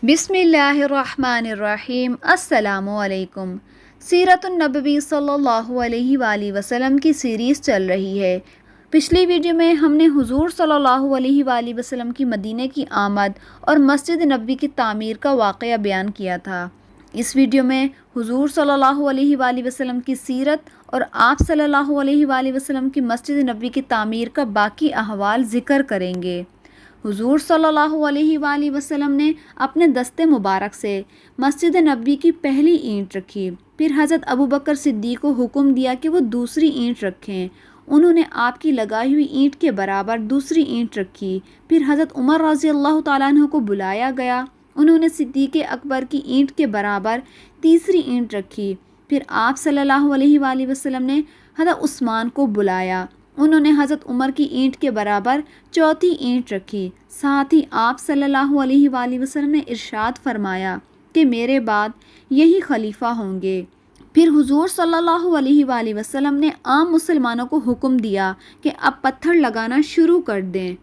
بسم اللہ الرحمن الرحیم۔ السلام علیکم۔ سیرت النبوی صلی اللہ علیہ وآلہ وسلم کی سیریز چل رہی ہے۔ پچھلی ویڈیو میں ہم نے حضور صلی اللہ علیہ وآلہ وسلم کی مدینہ کی آمد اور مسجد نبوی کی تعمیر کا واقعہ بیان کیا تھا۔ اس ویڈیو میں حضور صلی اللہ علیہ وآلہ وسلم کی سیرت اور آپ صلی اللہ علیہ وآلہ وسلم کی مسجد نبوی کی تعمیر کا باقی احوال ذکر کریں گے۔ حضور صلی اللہ علیہ وآلہ وسلم نے اپنے دست مبارک سے مسجد نبوی کی پہلی اینٹ رکھی، پھر حضرت ابوبکر صدیق کو حکم دیا کہ وہ دوسری اینٹ رکھیں۔ انہوں نے آپ کی لگائی ہوئی اینٹ کے برابر دوسری اینٹ رکھی، پھر حضرت عمر رضی اللہ تعالیٰ عنہ کو بلایا گیا، انہوں نے صدیق اکبر کی اینٹ کے برابر تیسری اینٹ رکھی، پھر آپ صلی اللہ علیہ وآلہ وسلم نے حضرت عثمان کو بلایا، انہوں نے حضرت عمر کی اینٹ کے برابر چوتھی اینٹ رکھی۔ ساتھ ہی آپ صلی اللہ علیہ وآلہ وسلم نے ارشاد فرمایا کہ میرے بعد یہی خلیفہ ہوں گے۔ پھر حضور صلی اللہ علیہ وآلہ وسلم نے عام مسلمانوں کو حکم دیا کہ اب پتھر لگانا شروع کر دیں۔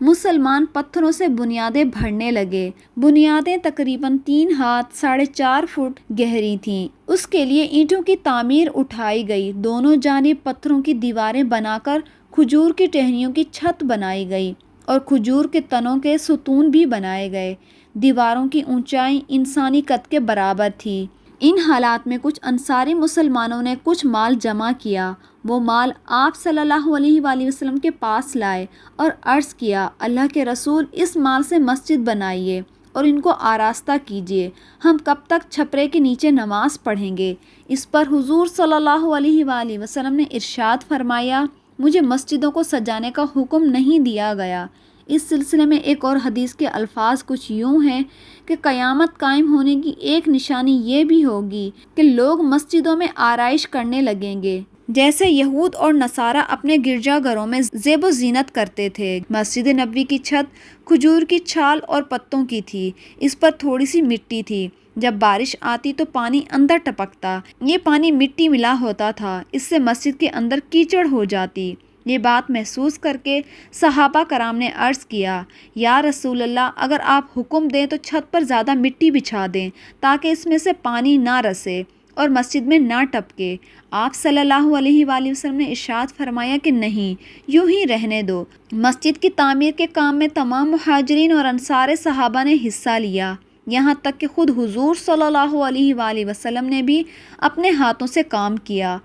مسلمان پتھروں سے بنیادیں بھرنے لگے۔ بنیادیں تقریباً 3 ہاتھ 4.5 فٹ گہری تھیں۔ اس کے لیے اینٹوں کی تعمیر اٹھائی گئی، دونوں جانب پتھروں کی دیواریں بنا کر کھجور کی ٹہنیوں کی چھت بنائی گئی اور کھجور کے تنوں کے ستون بھی بنائے گئے۔ دیواروں کی اونچائی انسانی قد کے برابر تھی۔ ان حالات میں کچھ انصاری مسلمانوں نے کچھ مال جمع کیا، وہ مال آپ صلی اللہ علیہ وآلہ وسلم کے پاس لائے اور عرض کیا، اللہ کے رسول، اس مال سے مسجد بنائیے اور ان کو آراستہ کیجیے، ہم کب تک چھپرے کے نیچے نماز پڑھیں گے؟ اس پر حضور صلی اللہ علیہ وآلہ وسلم نے ارشاد فرمایا، مجھے مسجدوں کو سجانے کا حکم نہیں دیا گیا۔ اس سلسلے میں ایک اور حدیث کے الفاظ کچھ یوں ہیں کہ قیامت قائم ہونے کی ایک نشانی یہ بھی ہوگی کہ لوگ مسجدوں میں آرائش کرنے لگیں گے، جیسے یہود اور نصارہ اپنے گرجا گھروں میں زیب و زینت کرتے تھے۔ مسجد نبوی کی چھت کھجور کی چھال اور پتوں کی تھی، اس پر تھوڑی سی مٹی تھی، جب بارش آتی تو پانی اندر ٹپکتا، یہ پانی مٹی ملا ہوتا تھا، اس سے مسجد کے اندر کیچڑ ہو جاتی۔ یہ بات محسوس کر کے صحابہ کرام نے عرض کیا، یا رسول اللہ، اگر آپ حکم دیں تو چھت پر زیادہ مٹی بچھا دیں تاکہ اس میں سے پانی نہ رسے اور مسجد میں نہ ٹپکے۔ آپ صلی اللہ علیہ وآلہ وسلم نے ارشاد فرمایا کہ نہیں، یوں ہی رہنے دو۔ مسجد کی تعمیر کے کام میں تمام مہاجرین اور انصار صحابہ نے حصہ لیا، یہاں تک کہ خود حضور صلی اللہ علیہ وآلہ وسلم نے بھی اپنے ہاتھوں سے کام کیا۔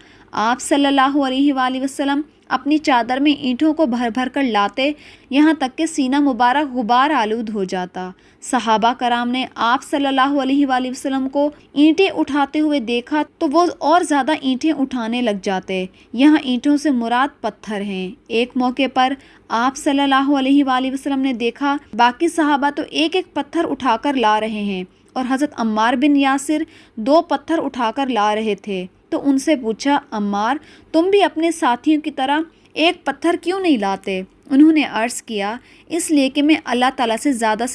آپ صلی اللہ علیہ وآلہ وسلم اپنی چادر میں اینٹوں کو بھر بھر کر لاتے، یہاں تک کہ سینہ مبارک غبار آلود ہو جاتا۔ صحابہ کرام نے آپ صلی اللہ علیہ وآلہ وسلم کو اینٹیں اٹھاتے ہوئے دیکھا تو وہ اور زیادہ اینٹیں اٹھانے لگ جاتے۔ یہاں اینٹوں سے مراد پتھر ہیں۔ ایک موقع پر آپ صلی اللہ علیہ وآلہ وسلم نے دیکھا باقی صحابہ تو ایک ایک پتھر اٹھا کر لا رہے ہیں اور حضرت عمار بن یاسر 2 پتھر اٹھا کر لا رہے تھے، تو ان سے پوچھا، عمار، تم بھی اپنے ساتھیوں کی طرح ایک پتھر کیوں نہیں لاتے؟ انہوں نے عرض کیا، اس لیے کہ میں اللہ تعالیٰ سے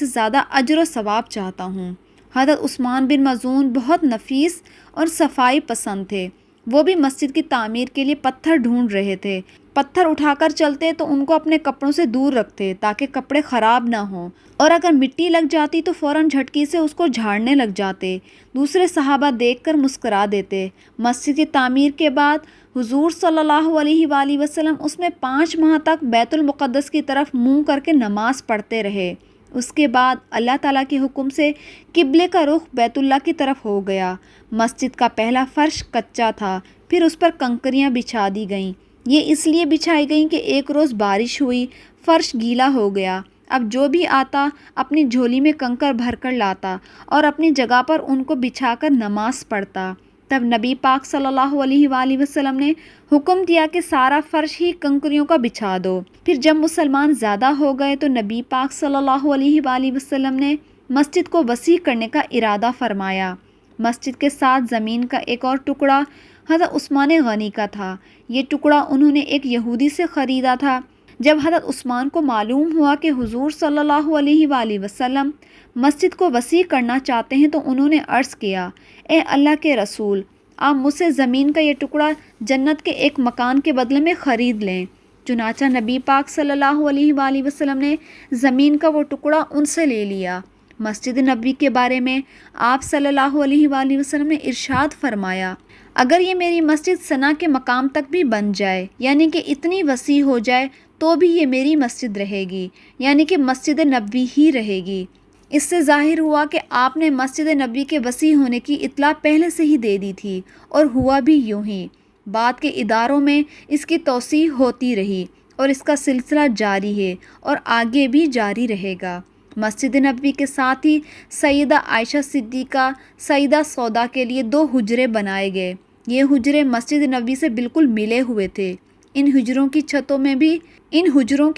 زیادہ اجر و ثواب چاہتا ہوں۔ حضرت عثمان بن مظعون بہت نفیس اور صفائی پسند تھے، وہ بھی مسجد کی تعمیر کے لیے پتھر ڈھونڈ رہے تھے۔ پتھر اٹھا کر چلتے تو ان کو اپنے کپڑوں سے دور رکھتے تاکہ کپڑے خراب نہ ہوں، اور اگر مٹی لگ جاتی تو فوراً جھٹکی سے اس کو جھاڑنے لگ جاتے۔ دوسرے صحابہ دیکھ کر مسکرا دیتے۔ مسجد کی تعمیر کے بعد حضور صلی اللہ علیہ وآلہ وسلم اس میں 5 ماہ تک بیت المقدس کی طرف منہ کر کے نماز پڑھتے رہے۔ اس کے بعد اللہ تعالیٰ کے حکم سے قبلے کا رخ بیت اللہ کی طرف ہو گیا۔ مسجد کا پہلا فرش کچا تھا، پھر اس پر کنکریاں بچھا دی گئیں۔ یہ اس لیے بچھائی گئیں کہ ایک روز بارش ہوئی، فرش گیلا ہو گیا۔ اب جو بھی آتا اپنی جھولی میں کنکر بھر کر لاتا اور اپنی جگہ پر ان کو بچھا کر نماز پڑھتا۔ تب نبی پاک صلی اللہ علیہ وآلہ وسلم نے حکم دیا کہ سارا فرش ہی کنکریوں کا بچھا دو۔ پھر جب مسلمان زیادہ ہو گئے تو نبی پاک صلی اللہ علیہ وآلہ وسلم نے مسجد کو وسیع کرنے کا ارادہ فرمایا۔ مسجد کے ساتھ زمین کا ایک اور ٹکڑا حضرت عثمان غنی کا تھا۔ یہ ٹکڑا انہوں نے ایک یہودی سے خریدا تھا۔ جب حضرت عثمان کو معلوم ہوا کہ حضور صلی اللہ علیہ وآلہ وسلم مسجد کو وسیع کرنا چاہتے ہیں تو انہوں نے عرض کیا، اے اللہ کے رسول، آپ مجھ سے زمین کا یہ ٹکڑا جنت کے ایک مکان کے بدلے میں خرید لیں۔ چنانچہ نبی پاک صلی اللہ علیہ وآلہ وسلم نے زمین کا وہ ٹکڑا ان سے لے لیا۔ مسجد نبوی کے بارے میں آپ صلی اللہ علیہ وآلہ وسلم نے ارشاد فرمایا، اگر یہ میری مسجد ثنا کے مقام تک بھی بن جائے، یعنی کہ اتنی وسیع ہو جائے، تو بھی یہ میری مسجد رہے گی، یعنی کہ مسجد نبوی ہی رہے گی۔ اس سے ظاہر ہوا کہ آپ نے مسجد نبوی کے وسیع ہونے کی اطلاع پہلے سے ہی دے دی تھی، اور ہوا بھی یوں ہی۔ بعد کے اداروں میں اس کی توسیع ہوتی رہی اور اس کا سلسلہ جاری ہے اور آگے بھی جاری رہے گا۔ مسجد نبوی کے ساتھ ہی سیدہ عائشہ صدیقہ، سیدہ سودا کے لیے 2 حجرے بنائے گئے۔ یہ حجرے مسجد نبوی سے بالکل ملے ہوئے تھے۔ ان حجروں کی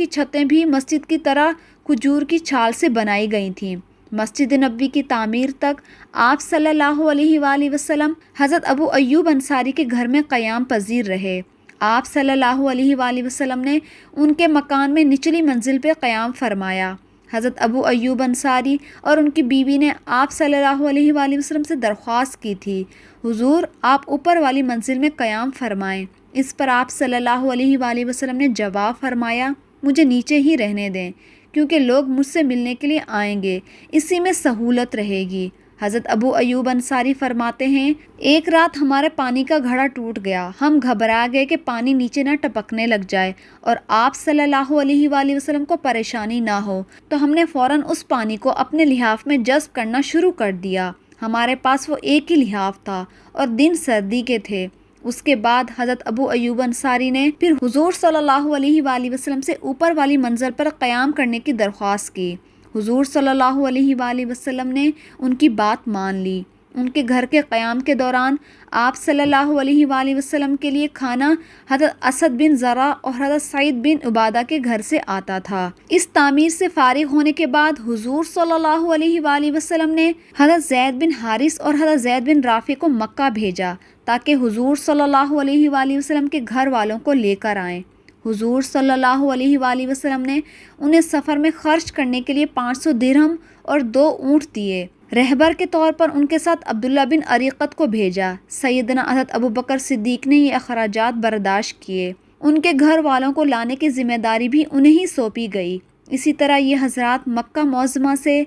چھتیں بھی مسجد کی طرح کھجور کی چھال سے بنائی گئی تھیں۔ مسجد نبوی کی تعمیر تک آپ صلی اللہ علیہ وآلہ وسلم حضرت ابو ایوب انصاری کے گھر میں قیام پذیر رہے۔ آپ صلی اللہ علیہ وآلہ وسلم نے ان کے مکان میں نچلی منزل پہ قیام فرمایا۔ حضرت ابو ایوب انصاری اور ان کی بیوی نے آپ صلی اللہ علیہ وآلہ وسلم سے درخواست کی تھی، حضور آپ اوپر والی منزل میں قیام فرمائیں۔ اس پر آپ صلی اللہ علیہ وآلہ وسلم نے جواب فرمایا، مجھے نیچے ہی رہنے دیں، کیونکہ لوگ مجھ سے ملنے کے لیے آئیں گے، اسی میں سہولت رہے گی۔ حضرت ابو ایوب انصاری فرماتے ہیں، ایک رات ہمارے پانی کا گھڑا ٹوٹ گیا، ہم گھبرا گئے کہ پانی نیچے نہ ٹپکنے لگ جائے اور آپ صلی اللہ علیہ وآلہ وسلم کو پریشانی نہ ہو، تو ہم نے فوراً اس پانی کو اپنے لحاف میں جذب کرنا شروع کر دیا۔ ہمارے پاس وہ ایک ہی لحاف تھا اور دن سردی کے تھے۔ اس کے بعد حضرت ابو ایوب انصاری نے پھر حضور صلی اللہ علیہ وآلہ وسلم سے اوپر والی منزل پر قیام کرنے کی درخواست کی۔ حضور صلی اللہ علیہ وآلہ وسلم نے ان کی بات مان لی۔ ان کے گھر کے قیام کے دوران آپ صلی اللہ علیہ وآلہ وسلم کے لیے کھانا حضرت اسد بن زرع اور حضرت سعید بن عبادہ کے گھر سے آتا تھا۔ اس تعمیر سے فارغ ہونے کے بعد حضور صلی اللہ علیہ وآلہ وسلم نے حضرت زید بن حارث اور حضرت زید بن رافع کو مکہ بھیجا تاکہ حضور صلی اللہ علیہ وآلہ وسلم کے گھر والوں کو لے کر آئیں۔ حضور صلی اللہ علیہ وآلہ وسلم نے انہیں سفر میں خرچ کرنے کے لیے 500 درہم اور 2 اونٹ دیے۔ رہبر کے طور پر ان کے ساتھ عبداللہ بن اریقت کو بھیجا۔ سیدنا حضرت ابو بکر صدیق نے یہ اخراجات برداشت کیے۔ ان کے گھر والوں کو لانے کی ذمہ داری بھی انہیں ہی سونپی گئی۔ اسی طرح یہ حضرات مکہ معظمہ سے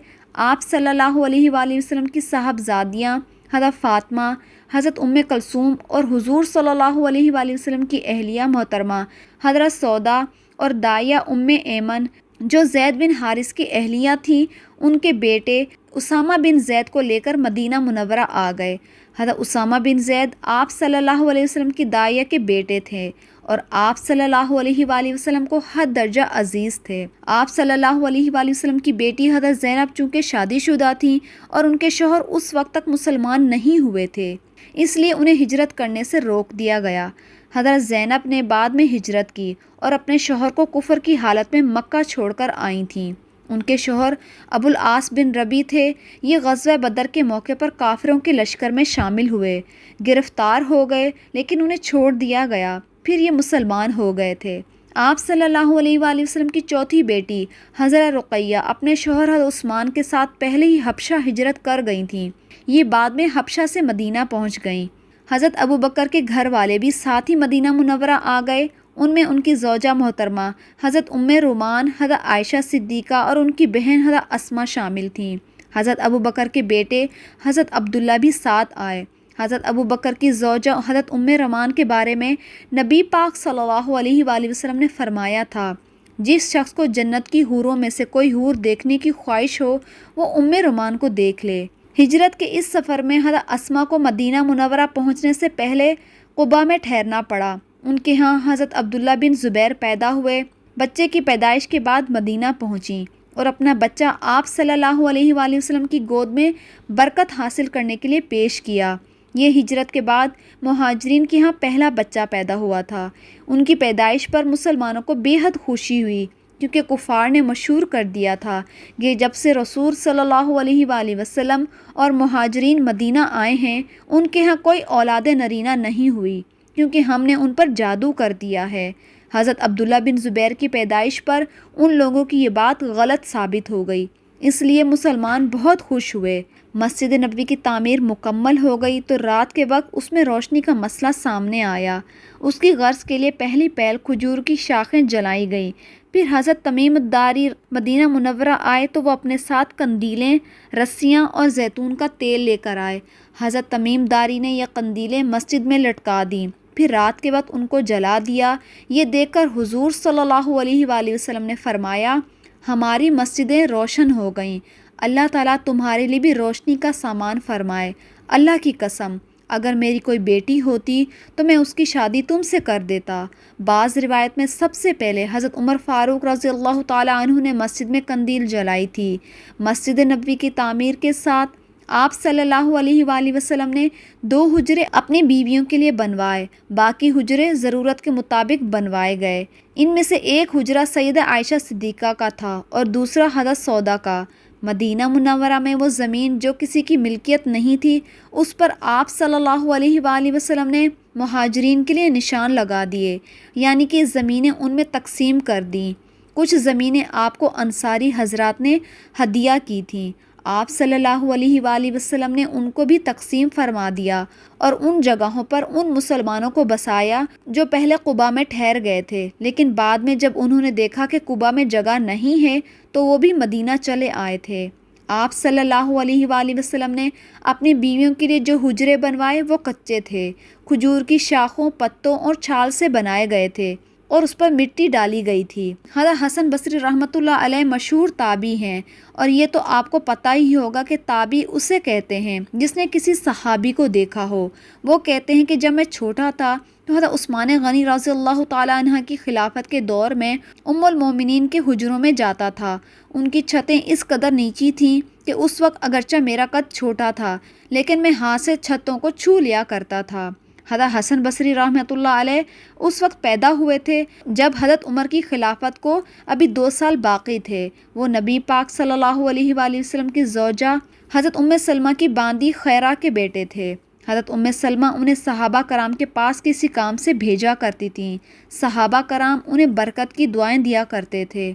آپ صلی اللہ علیہ وآلہ وسلم کی صاحبزادیاں حضرت فاطمہ، حضرت کلثوم اور حضور صلی اللہ علیہ وآلہ وسلم کی اہلیہ محترمہ حضرت سودا اور دائیہ ایمن جو زید بن حارث کی اہلیہ تھیں، ان کے بیٹے اسامہ بن زید کو لے کر مدینہ منورہ آ گئے۔ حضرت اسامہ بن زید آپ صلی اللہ علیہ وسلم کی دائیہ کے بیٹے تھے اور آپ صلی اللہ علیہ وآلہ وسلم کو حد درجہ عزیز تھے۔ آپ صلی اللہ علیہ وآلہ وسلم کی بیٹی حضرت زینب چونکہ شادی شدہ تھیں اور ان کے شوہر اس وقت تک مسلمان نہیں ہوئے تھے، اس لیے انہیں ہجرت کرنے سے روک دیا گیا۔ حضرت زینب نے بعد میں ہجرت کی اور اپنے شوہر کو کفر کی حالت میں مکہ چھوڑ کر آئی تھیں۔ ان کے شوہر ابو العاص بن ربیع تھے۔ یہ غزوہ بدر کے موقع پر کافروں کے لشکر میں شامل ہوئے، گرفتار ہو گئے لیکن انہیں چھوڑ دیا گیا، پھر یہ مسلمان ہو گئے تھے۔ آپ صلی اللہ علیہ وآلہ وسلم کی چوتھی بیٹی حضرت رقیہ اپنے شوہر حضرت عثمان کے ساتھ پہلے ہی حبشہ ہجرت کر گئی تھیں۔ یہ بعد میں حبشہ سے مدینہ پہنچ گئیں۔ حضرت ابو بکر کے گھر والے بھی ساتھ ہی مدینہ منورہ آ گئے۔ ان میں ان کی زوجہ محترمہ حضرت رومان، حضرت عائشہ صدیقہ اور ان کی بہن حضرت اسما شامل تھیں۔ حضرت ابو بکر کے بیٹے حضرت عبداللہ بھی ساتھ آئے۔ حضرت ابو بکر کی زوجہ حضرت رومان کے بارے میں نبی پاک صلی اللہ علیہ وآلہ وسلم نے فرمایا تھا، جس شخص کو جنت کی حوروں میں سے کوئی حور دیکھنے کی خواہش ہو وہ رومان کو دیکھ لے۔ ہجرت کے اس سفر میں حضرت اسما کو مدینہ منورہ پہنچنے سے پہلے قباء میں ٹھہرنا پڑا۔ ان کے ہاں حضرت عبداللہ بن زبیر پیدا ہوئے۔ بچے کی پیدائش کے بعد مدینہ پہنچیں اور اپنا بچہ آپ صلی اللہ علیہ وآلہ وسلم کی گود میں برکت حاصل کرنے کے لیے پیش کیا۔ یہ ہجرت کے بعد مہاجرین کے ہاں پہلا بچہ پیدا ہوا تھا۔ ان کی پیدائش پر مسلمانوں کو بے حد خوشی ہوئی، کیونکہ کفار نے مشہور کر دیا تھا کہ جب سے رسول صلی اللہ علیہ وآلہ وسلم اور مہاجرین مدینہ آئے ہیں ان کے ہاں کوئی اولاد نرینہ نہیں ہوئی، کیونکہ ہم نے ان پر جادو کر دیا ہے۔ حضرت عبداللہ بن زبیر کی پیدائش پر ان لوگوں کی یہ بات غلط ثابت ہو گئی، اس لیے مسلمان بہت خوش ہوئے۔ مسجد نبوی کی تعمیر مکمل ہو گئی تو رات کے وقت اس میں روشنی کا مسئلہ سامنے آیا۔ اس کی غرض کے لیے پہلی پہل کھجور کی شاخیں جلائی گئیں۔ پھر حضرت تمیم الداری مدینہ منورہ آئے تو وہ اپنے ساتھ قندیلیں، رسیاں اور زیتون کا تیل لے کر آئے۔ حضرت تمیم داری نے یہ قندیلیں مسجد میں لٹکا دیں، پھر رات کے وقت ان کو جلا دیا۔ یہ دیکھ کر حضور صلی اللہ علیہ وآلہ وسلم نے فرمایا، ہماری مسجدیں روشن ہو گئیں، اللہ تعالیٰ تمہارے لیے بھی روشنی کا سامان فرمائے۔ اللہ کی قسم، اگر میری کوئی بیٹی ہوتی تو میں اس کی شادی تم سے کر دیتا۔ بعض روایت میں سب سے پہلے حضرت عمر فاروق رضی اللہ تعالیٰ عنہ نے مسجد میں قندیل جلائی تھی۔ مسجد نبوی کی تعمیر کے ساتھ آپ صلی اللہ علیہ وآلہ وسلم نے 2 حجرے اپنی بیویوں کے لیے بنوائے، باقی حجرے ضرورت کے مطابق بنوائے گئے۔ ان میں سے ایک حجرہ سیدہ عائشہ صدیقہ کا تھا اور دوسرا حضرت سودا کا۔ مدینہ منورہ میں وہ زمین جو کسی کی ملکیت نہیں تھی، اس پر آپ صلی اللہ علیہ وآلہ وسلم نے مہاجرین کے لیے نشان لگا دیے، یعنی کہ زمینیں ان میں تقسیم کر دیں۔ کچھ زمینیں آپ کو انصاری حضرات نے ہدیہ کی تھیں، آپ صلی اللہ علیہ وآلہ وسلم نے ان کو بھی تقسیم فرما دیا اور ان جگہوں پر ان مسلمانوں کو بسایا جو پہلے قباء میں ٹھہر گئے تھے، لیکن بعد میں جب انہوں نے دیکھا کہ قباء میں جگہ نہیں ہے تو وہ بھی مدینہ چلے آئے تھے۔ آپ صلی اللہ علیہ وآلہ وسلم نے اپنی بیویوں کے لیے جو حجرے بنوائے وہ کچے تھے، کھجور کی شاخوں، پتوں اور چھال سے بنائے گئے تھے اور اس پر مٹی ڈالی گئی تھی۔ حضرت حسن بصری رحمۃ اللہ علیہ مشہور تابعی ہیں، اور یہ تو آپ کو پتہ ہی ہوگا کہ تابعی اسے کہتے ہیں جس نے کسی صحابی کو دیکھا ہو۔ وہ کہتے ہیں کہ جب میں چھوٹا تھا تو حضرت عثمان غنی رضی اللہ تعالیٰ عنہ کی خلافت کے دور میں ام المومنین کے حجروں میں جاتا تھا۔ ان کی چھتیں اس قدر نیچی تھیں کہ اس وقت اگرچہ میرا قد چھوٹا تھا لیکن میں ہاتھ سے چھتوں کو چھو لیا کرتا تھا۔ حضرت حسن بصری رحمۃ اللہ علیہ اس وقت پیدا ہوئے تھے جب حضرت عمر کی خلافت کو ابھی 2 سال باقی تھے۔ وہ نبی پاک صلی اللہ علیہ وآلہ وسلم کی زوجہ حضرت ام سلمہ کی باندی خیرہ کے بیٹے تھے۔ حضرت ام سلمہ انہیں صحابہ کرام کے پاس کسی کام سے بھیجا کرتی تھیں۔ صحابہ کرام انہیں برکت کی دعائیں دیا کرتے تھے۔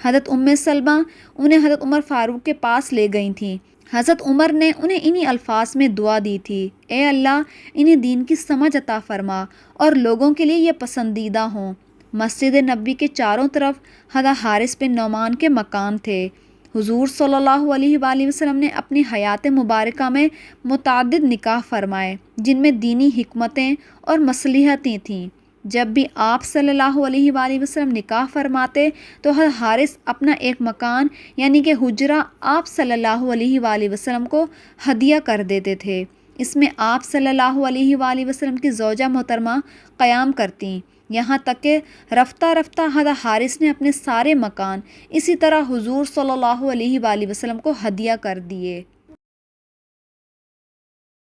حضرت ام سلمہ انہیں حضرت عمر فاروق کے پاس لے گئی تھیں۔ حضرت عمر نے انہیں انہی الفاظ میں دعا دی تھی، اے اللہ انہیں دین کی سمجھ عطا فرما اور لوگوں کے لیے یہ پسندیدہ ہوں۔ مسجد نبوی کے چاروں طرف حضرت حارث بن نعمان کے مکان تھے۔ حضور صلی اللہ علیہ وآلہ وسلم نے اپنی حیات مبارکہ میں متعدد نکاح فرمائے جن میں دینی حکمتیں اور مصلحتیں تھیں۔ جب بھی آپ صلی اللہ علیہ وآلہ وسلم نکاح فرماتے تو حضرت حارث اپنا ایک مکان یعنی کہ حجرہ آپ صلی اللہ علیہ وآلہ وسلم کو ہدیہ کر دیتے تھے۔ اس میں آپ صلی اللہ علیہ وآلہ وسلم کی زوجہ محترمہ قیام کرتیں، یہاں تک کہ رفتہ رفتہ حضرت حارث نے اپنے سارے مکان اسی طرح حضور صلی اللہ علیہ وآلہ وسلم کو ہدیہ کر دیے۔